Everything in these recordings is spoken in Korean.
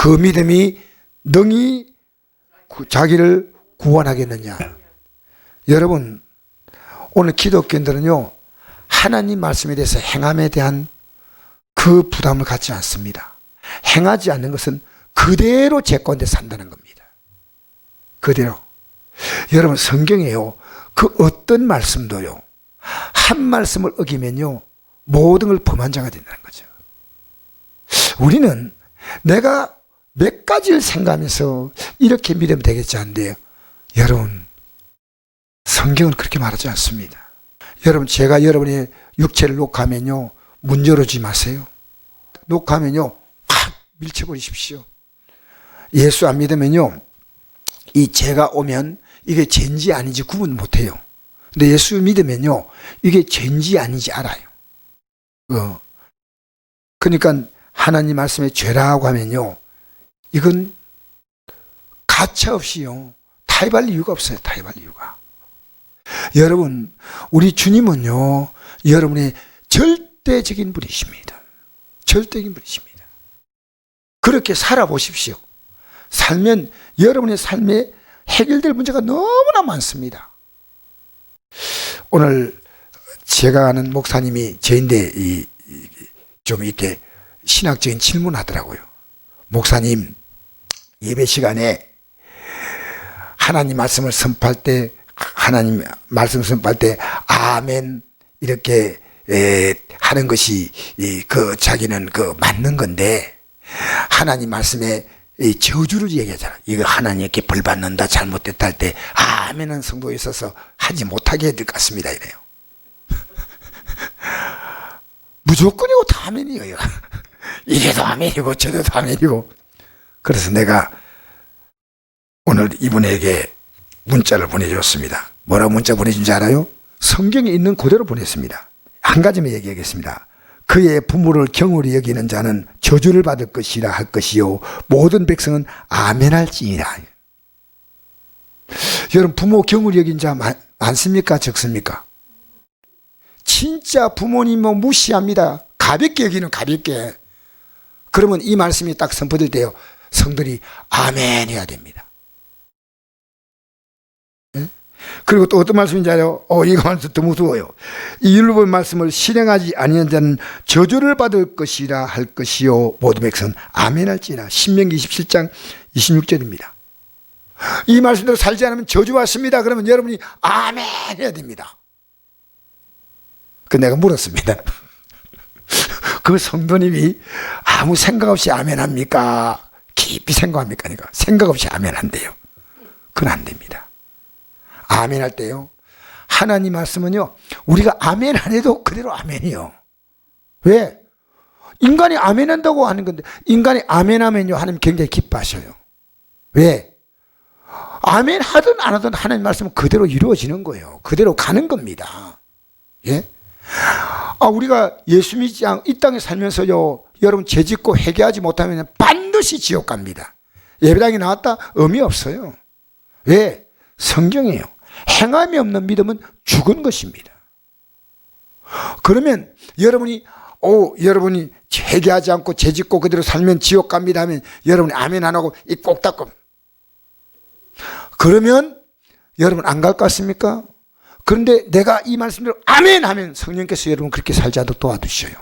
그 믿음이 능히 자기를 구원하겠느냐. 여러분, 오늘 기독교인들은요, 하나님 말씀에 대해서 행함에 대한 그 부담을 갖지 않습니다. 행하지 않는 것은 그대로 제 건데 산다는 겁니다. 그대로. 여러분, 성경에요, 그 어떤 말씀도요, 한 말씀을 어기면요, 모든 걸 범한 자가 된다는 거죠. 우리는 내가 몇 가지를 생각하면서 이렇게 믿으면 되겠지 않은데요, 여러분, 성경은 그렇게 말하지 않습니다. 여러분, 제가 여러분의 육체를 녹화하면요, 문 열어주지 마세요. 녹화하면요, 팍 밀쳐버리십시오. 예수 안 믿으면요, 이 죄가 오면 이게 죄인지 아닌지 구분 못해요. 근데 예수 믿으면요, 이게 죄인지 아닌지 알아요. 그러니까 하나님 말씀에 죄라고 하면요, 이건 가차없이요, 타협할 이유가 없어요. 타협할 이유가. 여러분, 우리 주님은요, 여러분의 절대적인 분이십니다. 절대적인 분이십니다. 그렇게 살아보십시오. 살면 여러분의 삶에 해결될 문제가 너무나 많습니다. 오늘 제가 아는 목사님이 저인데 좀 이렇게 신학적인 질문을 하더라고요. 목사님, 예배 시간에 하나님 말씀을 선포할 때, 하나님 말씀 선포할 때 아멘 이렇게 하는 것이 그 자기는 그 맞는 건데, 하나님 말씀에 저주를 얘기하잖아. 이거 하나님께 벌 받는다, 잘못됐다 할 때 아멘은 성도에 있어서 하지 못하게 해야 될 것 같습니다, 이래요. 무조건이고 다 아멘이에요. 이게도 아멘이고 저래도 아멘이고. 그래서 내가 오늘 이분에게 문자를 보내줬습니다. 뭐라고 문자 보내준지 알아요? 성경에 있는 그대로 보냈습니다. 한 가지만 얘기하겠습니다. 그의 부모를 경홀히 여기는 자는 저주를 받을 것이라 할 것이요, 모든 백성은 아멘할지니라. 여러분, 부모 경홀히 여긴 자 많습니까? 적습니까? 진짜 부모님 뭐 무시합니다. 가볍게 여기는 가볍게. 그러면 이 말씀이 딱 선포될 때요, 성들이 아멘 해야 됩니다. 네? 그리고 또 어떤 말씀인지 알아요? 이거 말씀 더 무서워요. 이 율법 말씀을 실행하지 아니한 자는 저주를 받을 것이라 할 것이요, 모든 백성은 아멘 할지라. 신명기 27장 26절입니다. 이 말씀대로 살지 않으면 저주 왔습니다. 그러면 여러분이 아멘 해야 됩니다. 그 내가 물었습니다. 그 성도님이 아무 생각 없이 아멘 합니까? 깊이 생각합니까? 그러니까 생각 없이 아멘 한대요. 그건 안 됩니다. 아멘 할 때요, 하나님 말씀은요, 우리가 아멘 안 해도 그대로 아멘이요. 왜? 인간이 아멘 한다고 하는 건데, 인간이 아멘 하면요, 하나님 굉장히 기뻐하셔요. 왜? 아멘 하든 안 하든 하나님 말씀은 그대로 이루어지는 거예요. 그대로 가는 겁니다. 예? 우리가 예수 믿지 않고 이 땅에 살면서요, 여러분 죄 짓고 회개하지 못하면 반드시 지옥 갑니다. 예배당에 나왔다? 의미 없어요. 왜? 성경이에요. 행함이 없는 믿음은 죽은 것입니다. 그러면 여러분이 여러분이 회개하지 않고 죄 짓고 그대로 살면 지옥 갑니다 하면 여러분이 아멘 안 하고 입 꼭 닫고, 그러면 여러분 안 갈 것 같습니까? 그런데 내가 이 말씀대로 아멘 하면 성령께서 여러분 그렇게 살자도 도와주셔요.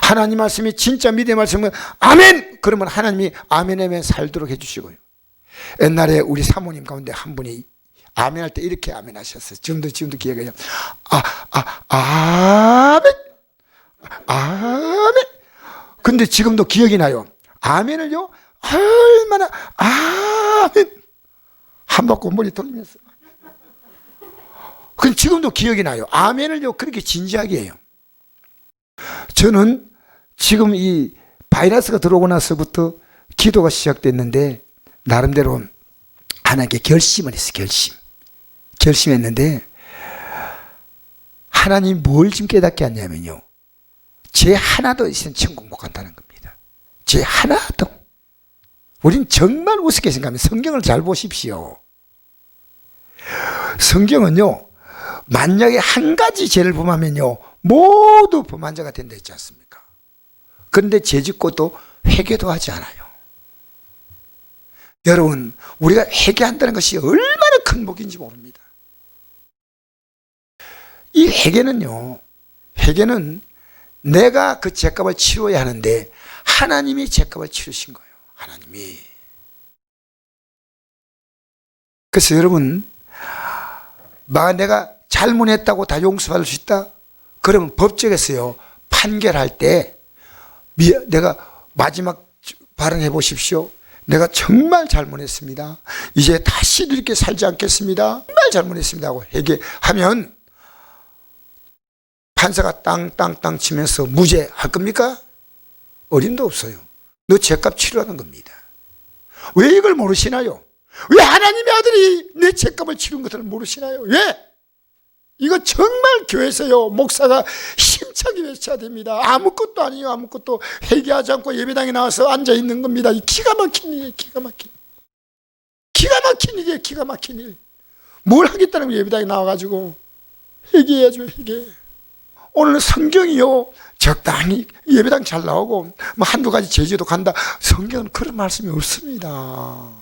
하나님 말씀이 진짜 믿음의 말씀은 아멘! 그러면 하나님이 아멘 하면 살도록 해주시고요. 옛날에 우리 사모님 가운데 한 분이 아멘 할 때 이렇게 아멘 하셨어요. 지금도 기억이 나요. 아멘! 아멘! 근데 지금도 기억이 나요. 아멘을요, 얼마나 아멘! 한 바퀴 머리 돌리면서. 그럼 지금도 기억이 나요. 아멘을요, 그렇게 진지하게 해요. 저는 지금 이 바이러스가 들어오고 나서부터 기도가 시작됐는데, 나름대로 하나님께 결심을 했어요. 결심했는데, 하나님 뭘 지금 깨닫게 하냐면요, 죄 하나도 있으면 천국 못 간다는 겁니다. 죄 하나도. 우린 정말 우습게 생각하면 성경을 잘 보십시오. 성경은요, 만약에 한 가지 죄를 범하면요, 모두 범한 자가 된다 했지 않습니까? 그런데 죄 짓고 또 회개도 하지 않아요. 여러분, 우리가 회개한다는 것이 얼마나 큰 복인지 모릅니다. 이 회개는요, 회개는 내가 그 죄값을 치러야 하는데 하나님이 죄값을 치르신 거예요. 하나님이. 그래서 여러분, 내가 잘못했다고 다 용서받을 수 있다? 그러면 법정에서요, 판결할 때 내가 마지막 발언해 보십시오. 내가 정말 잘못했습니다. 이제 다시 이렇게 살지 않겠습니다. 정말 잘못했습니다 하고 회개하면 판사가 땅땅땅 치면서 무죄 할 겁니까? 어림도 없어요. 너 죄값 치르라는 겁니다. 왜 이걸 모르시나요? 왜 하나님의 아들이 내 죄값을 치른 것을 모르시나요? 왜? 이거 정말 교회에서요, 목사가 힘차게 외쳐야 됩니다. 아무것도 아니에요. 아무것도 회개하지 않고 예배당에 나와서 앉아있는 겁니다. 이 기가 막힌 일이에요. 기가 막힌 일이에요. 기가 막힌 일. 뭘 하겠다는 거예요. 예배당에 나와가지고. 회개해야죠. 회개. 오늘 성경이요, 적당히 예배당 잘 나오고 뭐 한두 가지 제주도 간다. 성경은 그런 말씀이 없습니다.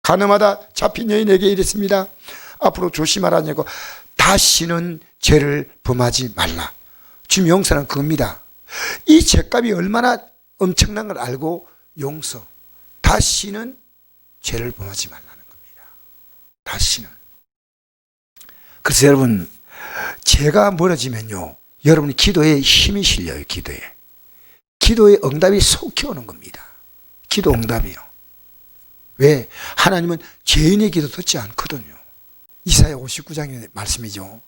가늠하다 잡힌 여인에게 이랬습니다. 앞으로 조심하라냐고. 다시는 죄를 범하지 말라. 주님 용서는 그겁니다. 이 죄값이 얼마나 엄청난 걸 알고 용서. 다시는 죄를 범하지 말라는 겁니다. 다시는. 그래서 여러분, 죄가 멀어지면요, 여러분이 기도에 힘이 실려요. 기도의 응답이 속히 오는 겁니다. 기도 응답이요. 왜? 하나님은 죄인의 기도 듣지 않거든요. 이사야 59장의 말씀이죠.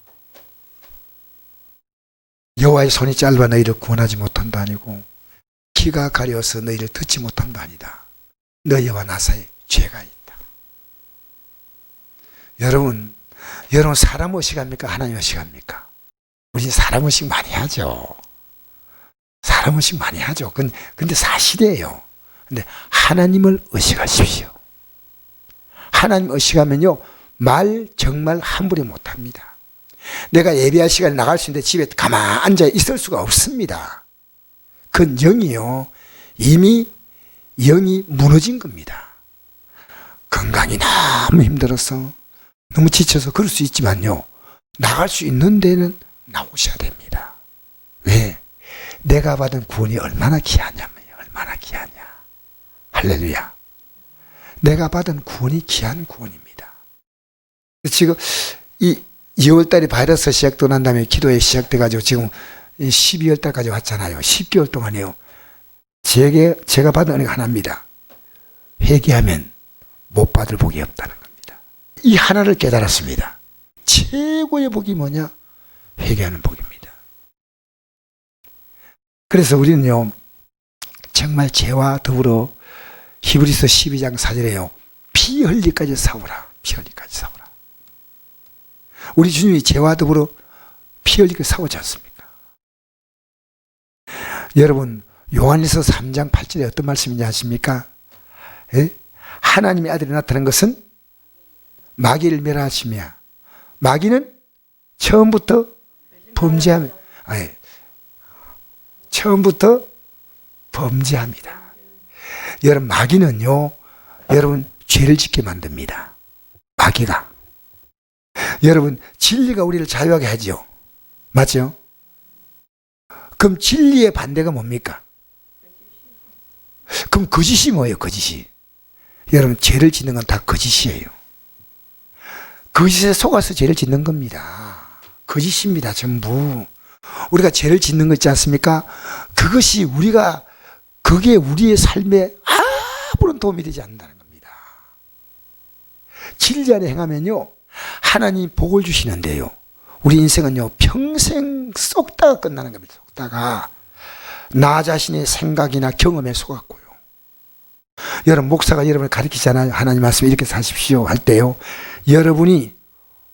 여호와의 손이 짧아 너희를 구원하지 못한다 아니고 키가 가려서 너희를 듣지 못한다 아니다. 너희와 나 사이에 죄가 있다. 여러분 사람 의식합니까? 하나님 의식합니까? 우리 사람 의식 많이 하죠. 사람 의식 많이 하죠. 근데 사실이에요. 근데 하나님을 의식하십시오. 하나님 의식하면요, 말 정말 함부로 못합니다. 내가 예배할 시간에 나갈 수 있는데 집에 가만히 앉아 있을 수가 없습니다. 그건 영이요, 이미 영이 무너진 겁니다. 건강이 너무 힘들어서 너무 지쳐서 그럴 수 있지만요, 나갈 수 있는 데는 나오셔야 됩니다. 왜? 내가 받은 구원이 얼마나 귀하냐면요. 얼마나 귀하냐. 할렐루야. 내가 받은 구원이 귀한 구원입니다. 지금 이 2월달에 바이러스 시작도 난 다음에 기도에 시작돼가지고 지금 12월달까지 왔잖아요. 10개월 동안에요. 제가 받은 은혜가 하나입니다. 회개하면 못 받을 복이 없다는 겁니다. 이 하나를 깨달았습니다. 최고의 복이 뭐냐? 회개하는 복입니다. 그래서 우리는요, 정말 죄와 더불어 히브리서 12장 4절에요. 피 흘리까지 싸우라. 피 흘리까지 싸우라. 우리 주님이 죄와 더불어 피 흘리까지 싸우지 않습니까? 여러분, 요한일서 3장 8절에 어떤 말씀인지 아십니까? 에? 하나님의 아들이 나타난 것은 마귀를 멸하시며, 마귀는 처음부터 처음부터 범죄합니다. 여러분, 마귀는요, 여러분 죄를 짓게 만듭니다. 마귀가. 여러분, 진리가 우리를 자유하게 하죠. 맞죠? 그럼 진리의 반대가 뭡니까? 그럼 거짓이 뭐예요? 거짓이. 여러분, 죄를 짓는 건 다 거짓이에요. 거짓에 속아서 죄를 짓는 겁니다. 거짓입니다. 전부. 우리가 죄를 짓는 거 있지 않습니까? 그게 우리의 삶에 아무런 도움이 되지 않는다는 겁니다. 진리 안에 행하면요, 하나님 복을 주시는데요, 우리 인생은요, 평생 쏙다가 끝나는 겁니다. 쏙다가. 나 자신의 생각이나 경험에 속았고요. 여러분, 목사가 여러분을 가르치잖아요. 하나님 말씀 이렇게 사십시오 할 때요, 여러분이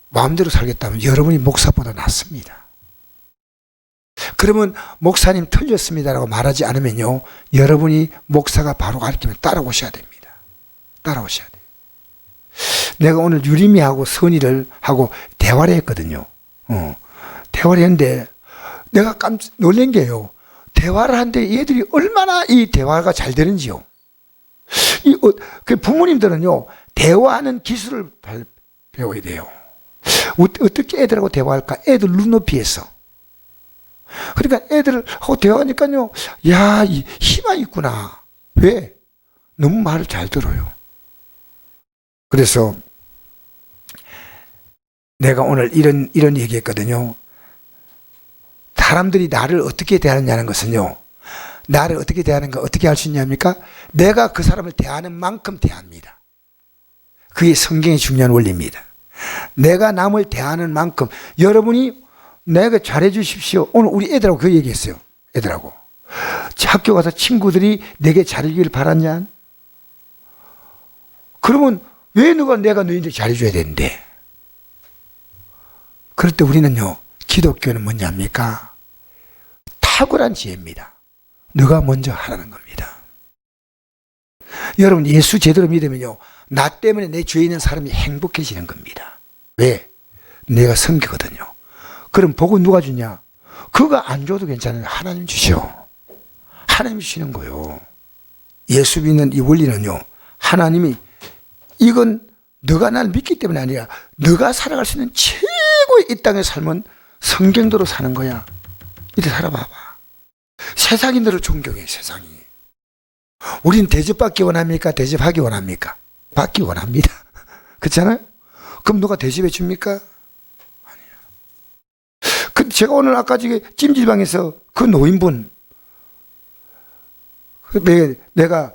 마음대로 살겠다면 여러분이 목사보다 낫습니다. 그러면 목사님 틀렸습니다라고 말하지 않으면요, 여러분이 목사가 바로 가르치면 따라오셔야 됩니다. 따라오셔야 돼요. 내가 오늘 유림이하고 선이를 하고 대화를 했거든요. 대화를 했는데 내가 깜짝 놀란 게요, 대화를 하는데 얘들이 얼마나 이 대화가 잘 되는지요. 그 부모님들은요, 대화하는 기술을 배워야 돼요. 어떻게 애들하고 대화할까? 애들 눈높이에서. 그러니까 애들하고 대화하니까요, 야, 희망이 있구나. 왜? 너무 말을 잘 들어요. 그래서 내가 오늘 이런 얘기했거든요. 사람들이 나를 어떻게 대하느냐는 것은요, 나를 어떻게 대하는가 어떻게 알 수 있냐입니까? 내가 그 사람을 대하는 만큼 대합니다. 그게 성경의 중요한 원리입니다. 내가 남을 대하는 만큼. 여러분이 내가 잘해 주십시오. 오늘 우리 애들하고 그 얘기했어요. 애들하고 학교 가서 친구들이 내게 잘해주길 바랐냐? 그러면 왜 내가 너희들 잘해줘야 되는데? 그럴 때 우리는요, 기독교는 뭐냐입니까? 탁월한 지혜입니다. 너가 먼저 하라는 겁니다. 여러분, 예수 제대로 믿으면요, 나 때문에 내 주위에 있는 사람이 행복해지는 겁니다. 왜? 내가 섬기거든요. 그럼 복은 누가 주냐? 그가 안 줘도 괜찮아요. 하나님 주셔. 하나님 주시는 거요. 예수 믿는 이 원리는요, 하나님이 이건 너가 날 믿기 때문에 아니라 너가 살아갈 수 있는 최고의 이 땅의 삶은 성경대로 사는 거야. 이렇게 살아봐봐. 세상이 너를 존경해. 세상이. 우린 대접받기 원합니까? 대접하기 원합니까? 받기 원합니다. 그렇잖아요? 그럼 누가 대접해 줍니까? 아니야. 제가 오늘 아까 찜질방에서 그 노인분, 내가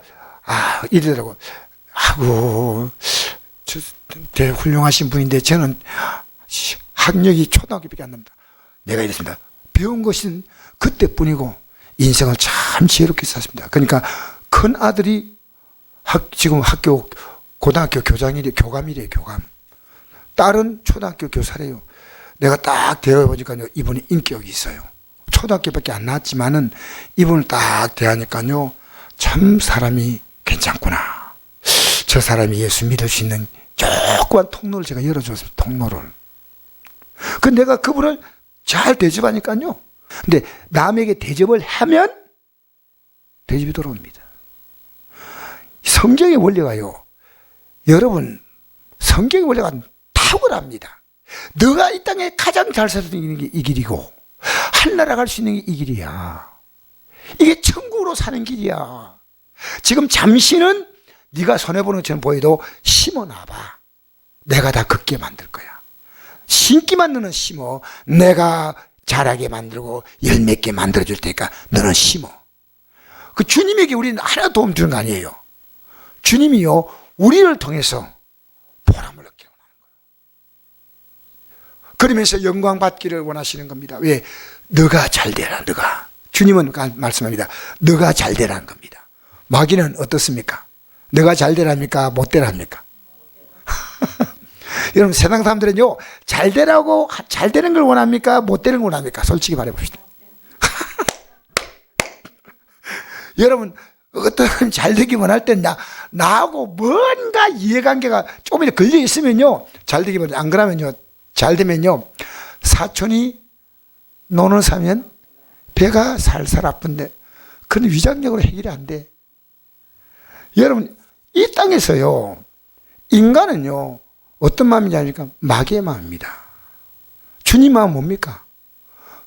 이러더라고. 아이고, 되게 훌륭하신 분인데 저는 학력이 초등학교밖에 안 납니다. 내가 이랬습니다. 배운 것은 그때뿐이고 인생을 참 지혜롭게 샀습니다. 그러니까 큰 아들이 지금 고등학교 교장이래, 교감이래, 교감. 딸은 초등학교 교사래요. 내가 딱 대화해보니까요, 이분이 인격이 있어요. 초등학교밖에 안 나왔지만은 이분을 딱 대하니까요, 참 사람이 괜찮구나. 저 사람이 예수 믿을 수 있는 조그만 통로를 제가 열어줬습니다. 통로를. 내가 그분을 잘 대접하니까요. 근데 남에게 대접을 하면 대접이 돌아옵니다. 성경의 원리가요, 여러분, 성경의 원리가 탁월합니다. 너가 이 땅에 가장 잘 살 수 있는 게 이 길이고, 하늘나라 갈 수 있는 게 이 길이야. 이게 천국으로 사는 길이야. 지금 잠시는 네가 손해보는 것처럼 보여도 심어놔봐. 내가 다 걷게 만들 거야. 심기만 너는 심어. 내가 자라게 만들고 열맺게 만들어줄 테니까 너는 심어. 그 주님에게 우리는 하나 도움 주는 거 아니에요. 주님이요, 우리를 통해서 보람을 얻기를 원하는 거예요. 그러면서 영광 받기를 원하시는 겁니다. 왜? 너가 잘 되라. 너가. 주님은 말씀합니다. 너가 잘 되라는 겁니다. 마귀는 어떻습니까? 너가 잘 되랍니까? 못 되랍니까? 여러분, 세상 사람들은요, 잘 되라고, 잘 되는 걸 원합니까? 못 되는 걸 원합니까? 솔직히 말해봅시다. 여러분, 어떤 사람이 잘 되기 원할 땐 나하고 뭔가 이해관계가 조금이라도 걸려 있으면요, 잘 되기 원해. 안 그러면요, 잘 되면요, 사촌이 논을 사면 배가 살살 아픈데, 그건 위장력으로 해결이 안 돼. 여러분, 이 땅에서요, 인간은요, 어떤 마음인지 아십니까? 마귀의 마음입니다. 주님 마음 뭡니까?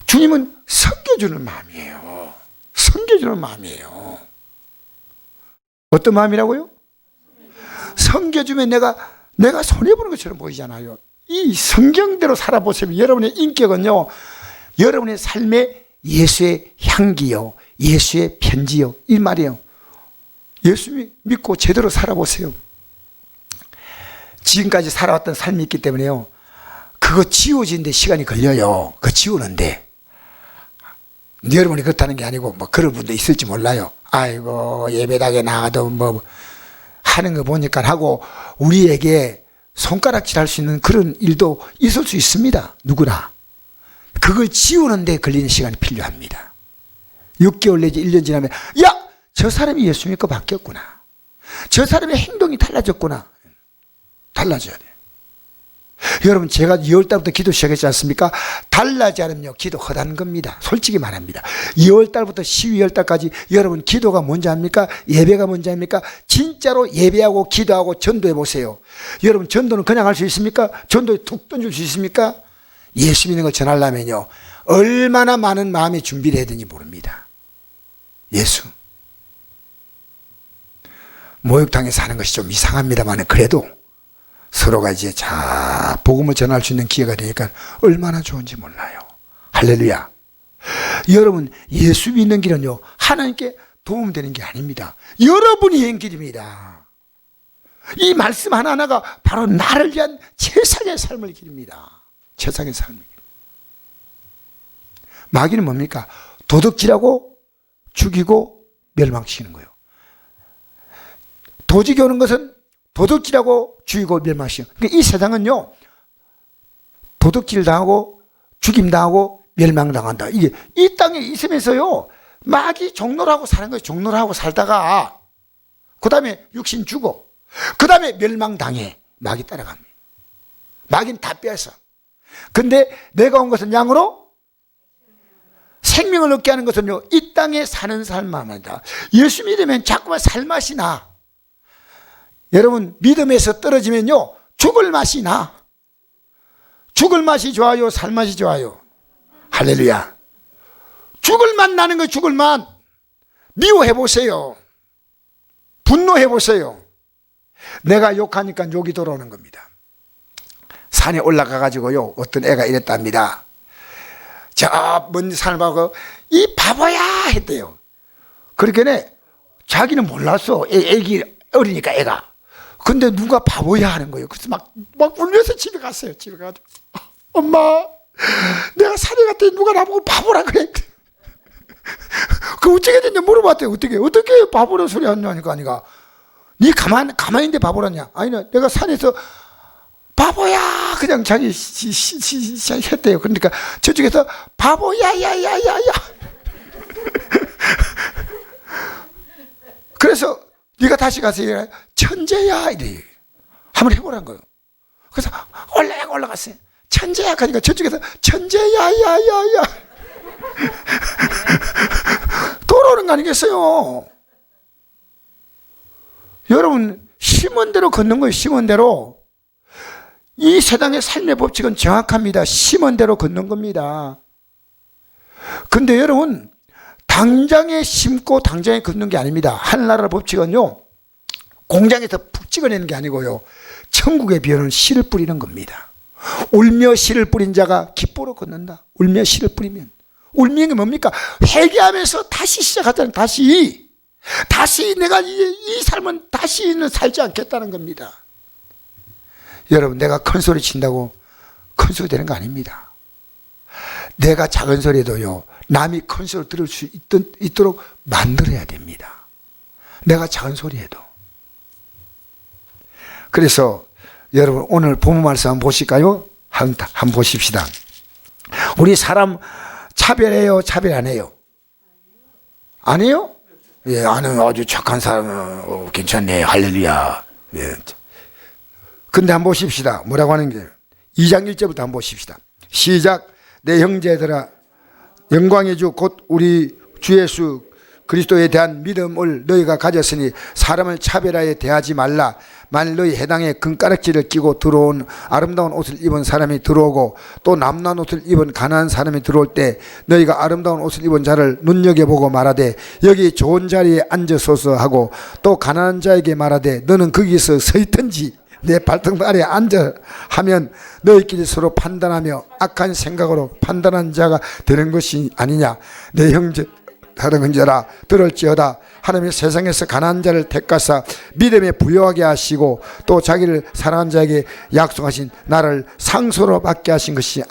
주님은 섬겨주는 마음이에요. 섬겨주는 마음이에요. 어떤 마음이라고요? 섬겨주면 내가 손해보는 것처럼 보이잖아요. 이 성경대로 살아보시면 여러분의 인격은요, 여러분의 삶에 예수의 향기요, 예수의 편지요, 이 말이에요. 예수 믿고 제대로 살아보세요. 지금까지 살아왔던 삶이 있기 때문에요, 그거 지워지는데 시간이 걸려요. 그거 지우는데. 여러분이 그렇다는 게 아니고 뭐 그런 분도 있을지 몰라요. 아이고, 예배당에 나가도 뭐 하는 거 보니까 하고, 우리에게 손가락질 할 수 있는 그런 일도 있을 수 있습니다. 누구나. 그걸 지우는데 걸리는 시간이 필요합니다. 6개월 내지 1년 지나면, 야! 저 사람이 예수 믿고 바뀌었구나. 저 사람의 행동이 달라졌구나. 달라져야 돼. 여러분, 제가 2월달부터 기도 시작했지 않습니까? 달라지 않으면요, 기도 허다는 겁니다. 솔직히 말합니다. 2월달부터 12월달까지 여러분, 기도가 뭔지 압니까? 예배가 뭔지 압니까? 진짜로 예배하고 기도하고 전도해 보세요. 여러분, 전도는 그냥 할 수 있습니까? 전도에 툭 던질 수 있습니까? 예수 믿는 걸 전하려면요, 얼마나 많은 마음의 준비를 해야 되는지 모릅니다. 예수. 목욕탕에 사는 것이 좀 이상합니다만, 그래도 서로가 이제 복음을 전할 수 있는 기회가 되니까 얼마나 좋은지 몰라요. 할렐루야. 여러분, 예수 믿는 길은요, 하나님께 도움되는 게 아닙니다. 여러분이 행 길입니다. 이 말씀 하나하나가 바로 나를 위한 최상의 삶을 길입니다. 최상의 삶을. 마귀는 뭡니까? 도둑질하고 죽이고 멸망시키는 거예요. 도둑이 오는 것은 도둑질하고 죽이고 멸망시키는. 그러니까 이 세상은요, 도둑질 당하고 죽임 당하고 멸망 당한다. 이게 이 땅에 있으면서요, 마귀 종로를 하고 사는 거예요. 종로를 하고 살다가 그 다음에 육신 주고 그 다음에 멸망 당해. 마귀 따라갑니다. 마귀는 다 빼앗아. 근데 내가 온 것은 양으로 생명을 얻게 하는 것은요, 이 땅에 사는 삶만이다. 예수 믿으면 자꾸만 살맛이 나. 여러분, 믿음에서 떨어지면요, 죽을 맛이 나. 죽을 맛이 좋아요, 살맛이 좋아요? 할렐루야. 죽을 맛 나는 거, 죽을 맛. 미워해 보세요. 분노해 보세요. 내가 욕하니까 욕이 돌아오는 겁니다. 산에 올라가 가지고요, 어떤 애가 이랬답니다. 저 먼 산을 보고 이 바보야 했대요. 그러니까 자기는 몰랐어. 애기 어리니까 애가. 근데 누가 바보야 하는 거예요. 그래서 막 울면서 집에 갔어요. 집에 가서 엄마, 내가 산에 갔더니 누가 나보고 바보라 그래. 그 어떻게 됐냐 물어봤대요. 어떻게 바보라 소리 하냐니까 아니가. 니 가만히 있는데 바보라냐? 아니, 내가 산에서 바보야 그냥 자기 했대요. 그러니까 저쪽에서 바보야 야야야야야. 그래서 네가 다시 가서 천재야 이래. 한번 해보라는 거예요. 그래서 올라갔어요. 천재야 하니까 저쪽에서 천재야 야야야. 돌아오는 거 아니겠어요? 여러분, 심은 대로 걷는 거예요. 심은 대로. 이 세상의 삶의 법칙은 정확합니다. 심은 대로 걷는 겁니다. 근데 여러분, 당장에 심고 당장에 걷는 게 아닙니다. 하늘나라 법칙은요, 공장에서 푹 찍어내는 게 아니고요, 천국의 비유는 씨를 뿌리는 겁니다. 울며 씨를 뿌린 자가 기뻐로 걷는다. 울며 씨를 뿌리면. 울미는 게 뭡니까? 회개하면서 다시 시작하자는, 다시 내가 이 삶은 다시는 살지 않겠다는 겁니다. 여러분, 내가 큰 소리 친다고 큰 소리 되는 거 아닙니다. 내가 작은 소리에도요, 남이 큰 소리 들을 수 있도록 만들어야 됩니다. 내가 작은 소리에도. 그래서 여러분, 오늘 본문 말씀 한번 보실까요? 한번 보십시다. 우리 사람 차별해요? 차별 안 해요? 안 해요? 예, 아는 아주 착한 사람, 괜찮네, 할렐루야. 예. 근데 한번 보십시다. 뭐라고 하는 게 2장 1절부터 한번 보십시다. 시작. 내 형제들아, 영광의 주 곧 우리 주 예수 그리스도에 대한 믿음을 너희가 가졌으니 사람을 차별하여 대하지 말라. 만일 너희 해당에 금가락지를 끼고 들어온 아름다운 옷을 입은 사람이 들어오고 또 남난 옷을 입은 가난한 사람이 들어올 때 너희가 아름다운 옷을 입은 자를 눈여겨보고 말하되 여기 좋은 자리에 앉으소서 하고 또 가난한 자에게 말하되 너는 거기서 서 있든지 내 발등 아래 앉아 하면 너희끼리 서로 판단하며 악한 생각으로 판단한 자가 되는 것이 아니냐. 내 형제 다른 형제라 들을지어다. 하나님이 세상에서 가난한 자를 택하사 믿음에 부여하게 하시고 또 자기를 사랑하는 자에게 약속하신 나를 상소로 받게 하신 것이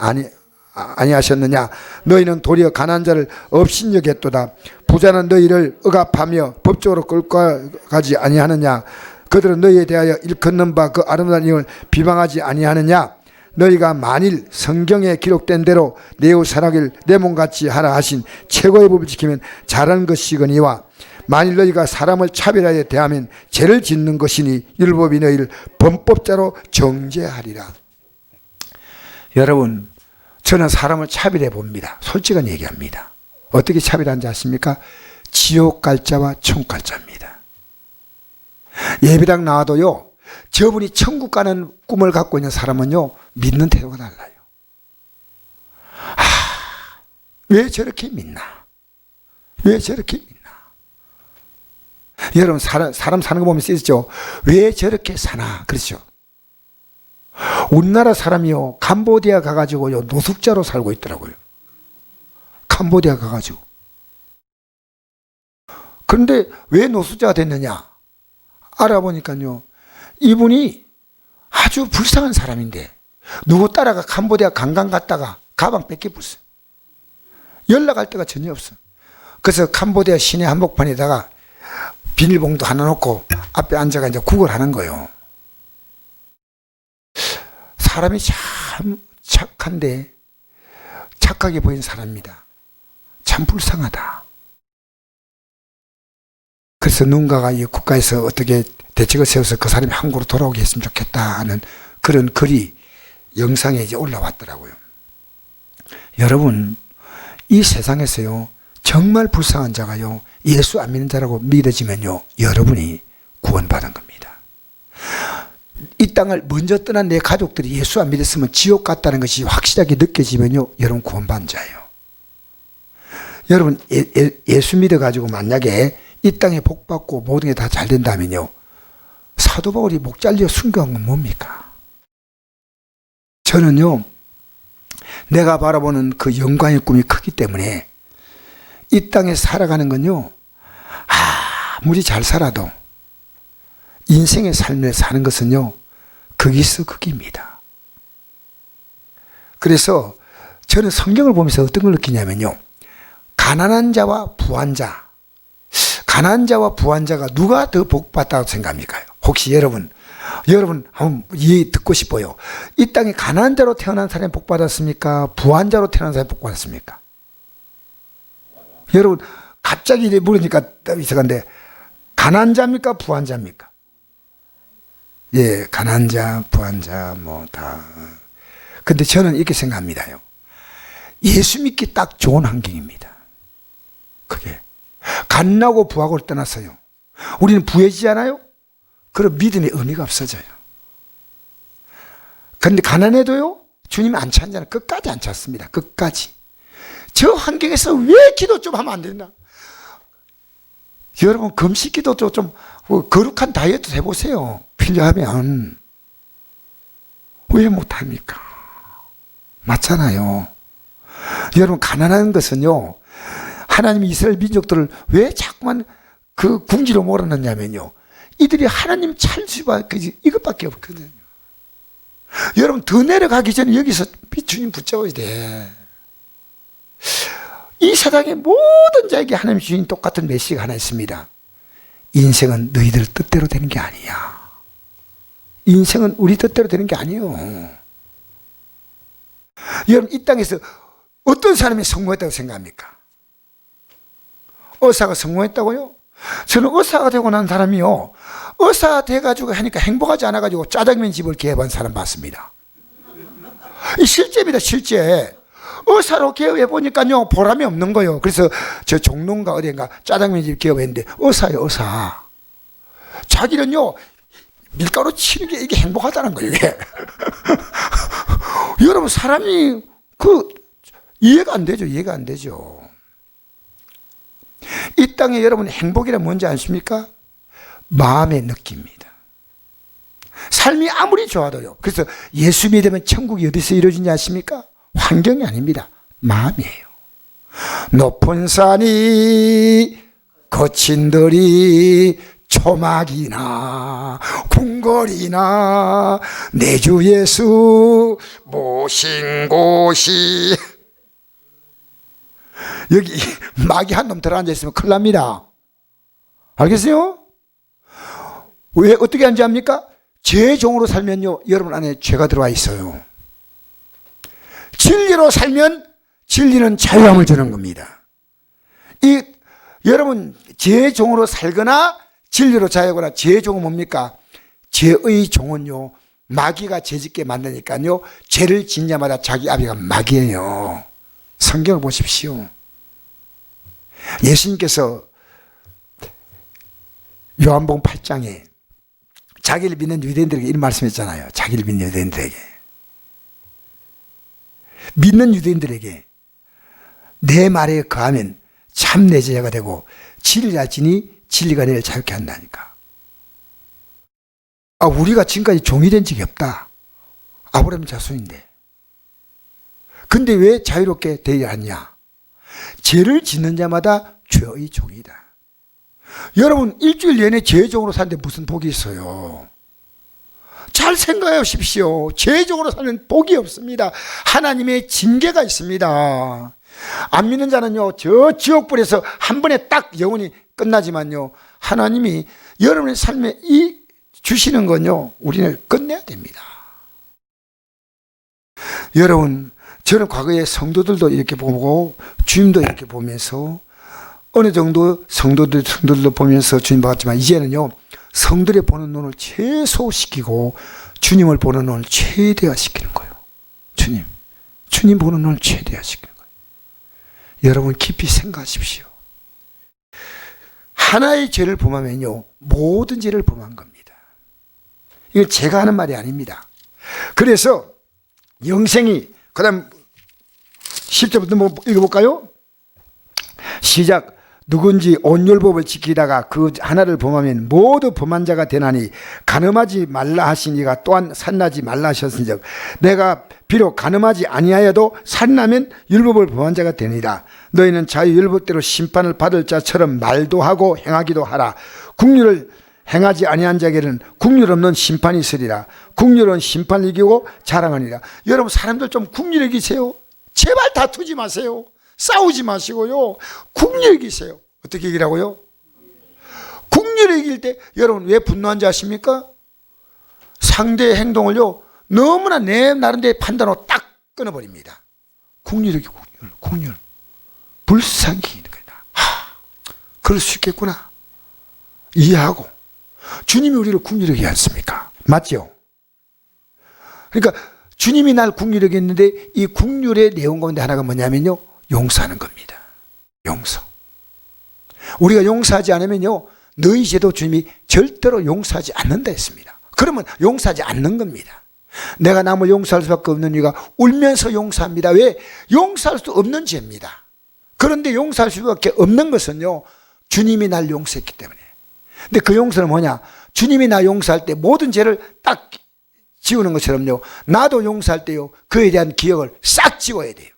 아니하셨느냐. 너희는 도리어 가난한 자를 업신여겼도다. 부자는 너희를 억압하며 법적으로 끌고 가지 아니하느냐. 그들은 너희에 대하여 일컫는 바 그 아름다운 이름을 비방하지 아니하느냐. 너희가 만일 성경에 기록된 대로 내 이웃 사랑을 내 몸같이 하라 하신 최고의 법을 지키면 잘한 것이거니와 만일 너희가 사람을 차별하여 대하면 죄를 짓는 것이니 율법이 너희를 범법자로 정죄하리라. 여러분, 저는 사람을 차별해 봅니다. 솔직한 얘기합니다. 어떻게 차별하는지 아십니까? 지옥 갈 자와 천국 갈 자입니다. 예배당 나와도요, 저분이 천국 가는 꿈을 갖고 있는 사람은요, 믿는 태도가 달라요. 왜 저렇게 믿나? 왜 저렇게 믿나? 여러분, 사람 사는 거 보면 쓰죠. 왜 저렇게 사나? 그렇죠. 우리나라 사람이요, 캄보디아 가가지고요, 노숙자로 살고 있더라고요. 캄보디아 가가지고. 그런데 왜 노숙자가 됐느냐? 알아보니까요, 이분이 아주 불쌍한 사람인데, 누구 따라가 캄보디아 관광 갔다가 가방 뺏겨버렸어요. 연락할 데가 전혀 없어. 그래서 캄보디아 시내 한복판에다가 비닐봉도 하나 놓고 앞에 앉아가 이제 구걸하는 거예요. 사람이 참 착한데, 착하게 보이는 사람입니다. 참 불쌍하다. 그래서 누군가가 이 국가에서 어떻게 대책을 세워서 그 사람이 한국으로 돌아오게 했으면 좋겠다 하는 그런 글이 영상에 이제 올라왔더라고요. 여러분, 이 세상에서요, 정말 불쌍한 자가요, 예수 안 믿는 자라고 믿어지면요, 여러분이 구원받은 겁니다. 이 땅을 먼저 떠난 내 가족들이 예수 안 믿었으면 지옥 갔다는 것이 확실하게 느껴지면요, 여러분 구원받은 자예요. 여러분, 예수 믿어가지고 만약에 이 땅에 복 받고 모든 게 다 잘 된다면요, 사도 바울이 목 잘려 순교한 건 뭡니까? 저는요, 내가 바라보는 그 영광의 꿈이 크기 때문에 이 땅에 살아가는 건요, 아무리 잘 살아도 인생의 삶을 사는 것은요, 거기서 거기입니다. 그래서 저는 성경을 보면서 어떤 걸 느끼냐면요, 가난한 자와 부한 자, 가난한 자와 부한 자가 누가 더 복받다고 생각합니까? 혹시 여러분 한번 듣고 싶어요. 이 땅에 가난한 자로 태어난 사람이 복받았습니까? 부한 자로 태어난 사람이 복받았습니까? 여러분, 갑자기 물으니까 이상한데, 가난한 자입니까? 부한 자입니까? 예, 가난한 자, 부한 자, 뭐 다. 근데 저는 이렇게 생각합니다요. 예수 믿기 딱 좋은 환경입니다. 그게. 가난하고 부하고를 떠났어요. 우리는 부해지지 않아요? 그럼 믿음의 의미가 없어져요. 그런데 가난해도요, 주님 안 찾잖아요. 끝까지 안 찾습니다. 끝까지. 저 환경에서 왜 기도 좀 하면 안 된다? 여러분, 금식 기도 좀 거룩한 다이어트 해보세요. 필요하면. 왜 못합니까? 맞잖아요. 여러분, 가난한 것은요, 하나님이 이스라엘 민족들을 왜 자꾸만 그 궁지로 몰아넣냐면요, 이들이 하나님 찰수가 이것밖에 없거든요. 여러분, 더 내려가기 전에 여기서 주님 붙잡아야 돼. 이 세상의 모든 자에게 하나님 주신 똑같은 메시지가 하나 있습니다. 인생은 너희들 뜻대로 되는 게 아니야. 인생은 우리 뜻대로 되는 게 아니에요. 여러분, 이 땅에서 어떤 사람이 성공했다고 생각합니까? 의사가 성공했다고요? 저는 의사가 되고 난 사람이요, 의사 돼가지고 하니까 행복하지 않아가지고 짜장면 집을 개업한 사람 봤습니다. 이 실제입니다, 실제. 의사로 개업해보니까요, 보람이 없는 거예요. 그래서 저 종로인가 어딘가 짜장면 집 개업했는데, 의사예요, 의사. 자기는요, 밀가루 치는 게 이게 행복하다는 거예요, 이게. 여러분, 사람이 이해가 안 되죠, 이해가 안 되죠. 이 땅에 여러분, 행복이란 뭔지 아십니까? 마음의 느낌입니다. 삶이 아무리 좋아도요. 그래서 예수 믿으면 천국이 어디서 이루어지는지 아십니까? 환경이 아닙니다. 마음이에요. 높은 산이 거친 들이 초막이나 궁궐이나 내 주 예수 모신 곳이, 여기 마귀 한 놈 들어앉아 있으면 큰일 납니다. 알겠어요? 왜 어떻게 하는지 압니까? 죄의 종으로 살면요, 여러분 안에 죄가 들어와 있어요. 진리로 살면 진리는 자유함을 주는 겁니다. 여러분, 죄의 종으로 살거나 진리로 자유하거나, 죄의 종은 뭡니까? 죄의 종은요, 마귀가 죄짓게 만드니까요, 죄를 짓냐마다 자기 아비가 마귀예요. 성경을 보십시오. 예수님께서 요한복음 8장에 자기를 믿는 유대인들에게 이런 말씀했잖아요. 자기를 믿는 유대인들에게, 믿는 유대인들에게 내 말에 거하면 참 내 제자가 되고 진리를 알지니 진리가 너를 자유케 한다니까. 우리가 지금까지 종이 된 적이 없다. 아브라함 자손인데. 근데 왜 자유롭게 되어야 하냐? 죄를 짓는 자마다 죄의 종이다. 여러분, 일주일 내내 죄의 종으로 사는데 무슨 복이 있어요? 잘 생각해 보십시오. 죄의 종으로 사는 복이 없습니다. 하나님의 징계가 있습니다. 안 믿는 자는요, 저 지옥불에서 한 번에 딱 영원히 끝나지만요, 하나님이 여러분의 삶에 이 주시는 건요, 우리는 끝내야 됩니다. 여러분, 저는 과거에 성도들도 이렇게 보고 주님도 이렇게 보면서 어느 정도 성도들도 보면서 주님 봤지만, 이제는요, 성들의 보는 눈을 최소시키고 주님을 보는 눈을 최대화시키는 거예요. 주님 보는 눈을 최대화시키는 거예요. 여러분, 깊이 생각하십시오. 하나의 죄를 범하면요, 모든 죄를 범한 겁니다. 이건 제가 하는 말이 아닙니다. 그래서 영생이, 그 다음 10절부터 뭐 읽어볼까요? 시작. 누군지 온율법을 지키다가 그 하나를 범하면 모두 범한 자가 되나니 간음하지 말라 하시니가 또한 살인하지 말라 하셨은즉 내가 비록 간음하지 아니하여도 살인하면 율법을 범한 자가 되니라. 너희는 자유율법대로 심판을 받을 자처럼 말도 하고 행하기도 하라. 국률을 행하지 아니한 자에게는 국률 없는 심판이 있으리라. 국률은 심판을 이기고 자랑하니라. 여러분, 사람들 좀 국률 이기세요. 제발 다투지 마세요. 싸우지 마시고요, 국률 이기세요. 어떻게 이기라고요? 국률을 이길 때 여러분 왜 분노한지 아십니까? 상대의 행동을요, 너무나 내 나름대로 판단으로 딱 끊어버립니다. 국률이 이기고 국률 불쌍히 이기는 거다. 그럴 수 있겠구나 이해하고, 주님이 우리를 국률이게 않습니까? 맞죠? 그러니까 주님이 날 국률이게 했는데, 이 국률의 내용 가운데 하나가 뭐냐면요, 용서하는 겁니다. 용서. 우리가 용서하지 않으면요, 너희 죄도 주님이 절대로 용서하지 않는다 했습니다. 그러면 용서하지 않는 겁니다. 내가 남을 용서할 수밖에 없는 이유가 울면서 용서합니다. 왜? 용서할 수 없는 죄입니다. 그런데 용서할 수밖에 없는 것은요, 주님이 날 용서했기 때문에. 근데 그 용서는 뭐냐? 주님이 나 용서할 때 모든 죄를 딱 지우는 것처럼요, 나도 용서할 때요, 그에 대한 기억을 싹 지워야 돼요.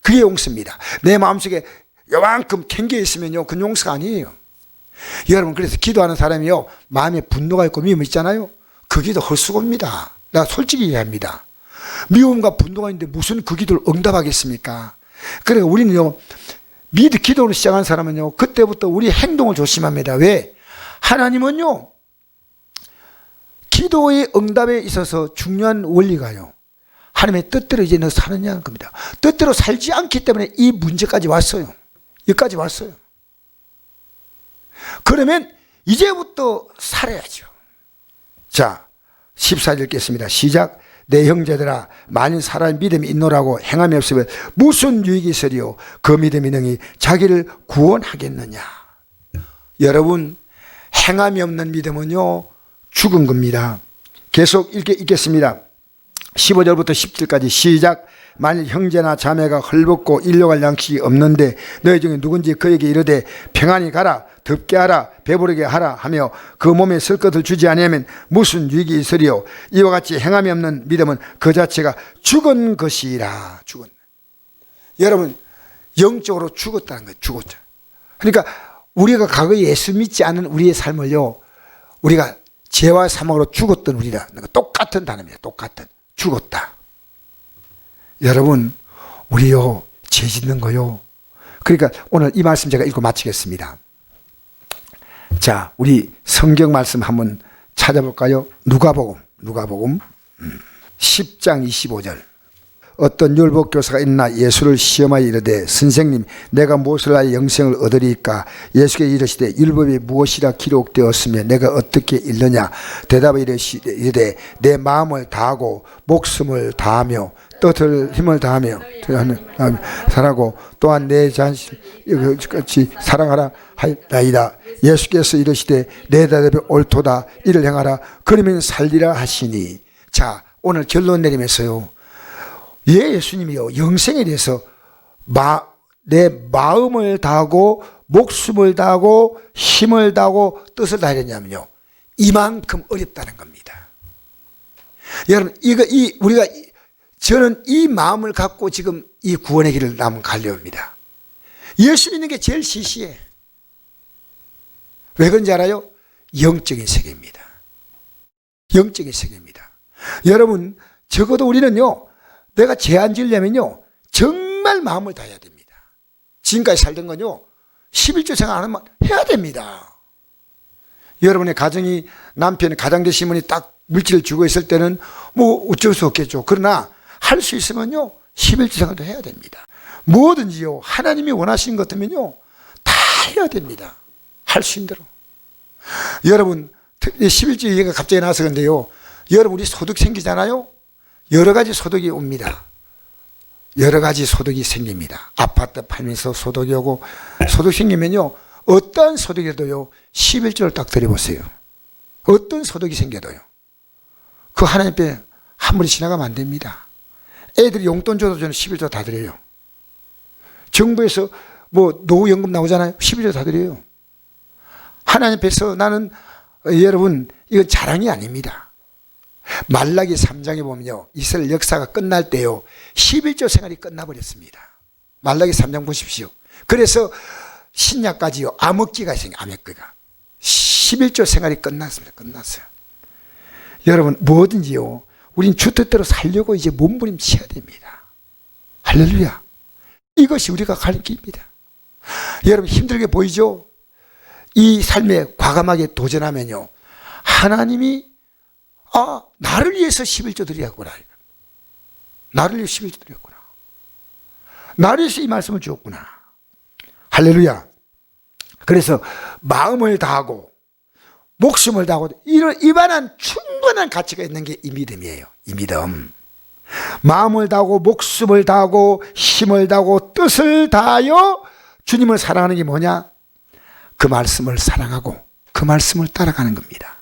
그게 용서입니다. 내 마음속에 요만큼 캔 게 있으면요, 그건 용서가 아니에요. 여러분, 그래서 기도하는 사람이요, 마음에 분노가 있고 미움이 있잖아요. 그 기도 헛수고입니다. 내가 솔직히 얘기합니다. 미움과 분노가 있는데 무슨 그 기도를 응답하겠습니까? 그러니까 우리는요, 기도를 시작한 사람은요, 그때부터 우리 행동을 조심합니다. 왜? 하나님은요, 기도의 응답에 있어서 중요한 원리가요, 하나님의 뜻대로 이제 너 사느냐는 겁니다. 뜻대로 살지 않기 때문에 이 문제까지 왔어요. 여기까지 왔어요. 그러면 이제부터 살아야죠. 자, 14절 읽겠습니다. 시작. 내 형제들아, 만일 사람의 믿음이 있노라고 행함이 없으면 무슨 유익이 있으리요? 그 믿음이 능히 자기를 구원하겠느냐? 여러분, 행함이 없는 믿음은요, 죽은 겁니다. 계속 읽겠습니다. 15절부터 10절까지 시작. 만일 형제나 자매가 헐벗고 일용할 양식이 없는데 너희 중에 누군지 그에게 이르되 평안히 가라, 덥게 하라, 배부르게 하라 하며 그 몸에 쓸 것을 주지 아니하면 무슨 유익이 있으리요? 이와 같이 행함이 없는 믿음은 그 자체가 죽은 것이라. 죽은. 여러분, 영적으로 죽었다는 거예요. 죽었죠. 그러니까 우리가 과거에 예수 믿지 않은 우리의 삶을요, 우리가 죄와 사망으로 죽었던 우리라. 똑같은 단어입니다. 똑같은. 죽었다. 여러분, 우리요, 죄 짓는 거요. 그러니까 오늘 이 말씀 제가 읽고 마치겠습니다. 자, 우리 성경 말씀 한번 찾아볼까요? 누가복음 10장 25절. 어떤 율법 교사가 있나 예수를 시험하여 이르되 선생님 내가 무엇을 하여 영생을 얻으리까? 예수께 이르시되 율법이 무엇이라 기록되었으며 내가 어떻게 읽느냐? 대답하여 이르되 내 마음을 다하고 목숨을 다하며 뜻을 힘을 다하며 사랑하고 또한 내 자신 같이 사랑하라 하나이다. 예수께서 이르시되 내 대답이 옳도다 이를 행하라 그러면 살리라 하시니. 자, 오늘 결론 내리면서요, 예수님이요 영생에 대해서 내 마음을 다하고 목숨을 다하고 힘을 다하고 뜻을 다하려냐면요 이만큼 어렵다는 겁니다. 여러분 우리가 저는 이 마음을 갖고 지금 이 구원의 길을 남은 가려옵니다. 예수 믿는 게 제일 시시해. 왜 그런지 알아요? 영적인 세계입니다. 영적인 세계입니다. 여러분 적어도 우리는요 내가 죄 안 지으려면요 정말 마음을 다해야 됩니다. 지금까지 살던 건요 11조 생활 안 하면 해야 됩니다. 여러분의 가정이 남편이 가장 되신 분이 딱 물질을 주고 있을 때는 뭐 어쩔 수 없겠죠. 그러나 할 수 있으면요 11조 생활도 해야 됩니다. 뭐든지요 하나님이 원하시는 것 같으면요 다 해야 됩니다. 할 수 있는 대로. 여러분 11조 얘기가 갑자기 나와서 그런데요, 여러분 우리 소득 생기잖아요. 여러 가지 소득이 옵니다. 여러 가지 소득이 생깁니다. 아파트 팔면서 소득이 오고, 소득 생기면요 어떤 소득이라도요 11조를 딱 드려보세요. 어떤 소득이 생겨도요 그 하나님 앞에 한 번이 지나가면 안 됩니다. 애들이 용돈 줘도 저는 11조 다 드려요. 정부에서 뭐 노후연금 나오잖아요. 11조 다 드려요. 하나님 앞에서 나는 여러분 이건 자랑이 아닙니다. 말라기 3장에 보면요 이스라엘 역사가 끝날 때요 11조 생활이 끝나버렸습니다. 말라기 3장 보십시오. 그래서 신약까지요 암흑기가 생겨. 암흑기가 11조 생활이 끝났습니다. 끝났어요. 여러분 뭐든지요 우린 주 뜻대로 살려고 이제 몸부림쳐야 됩니다. 할렐루야. 이것이 우리가 갈 길입니다. 여러분 힘들게 보이죠? 이 삶에 과감하게 도전하면요 하나님이 나를 위해서 11조 드리겠구나. 나를 위해서 11조 드리겠구나. 나를 위해서 이 말씀을 주었구나. 할렐루야. 그래서 마음을 다하고 목숨을 다하고 이만한 충분한 가치가 있는 게 이 믿음이에요. 이 믿음. 마음을 다하고 목숨을 다하고 힘을 다하고 뜻을 다하여 주님을 사랑하는 게 뭐냐? 그 말씀을 사랑하고 그 말씀을 따라가는 겁니다.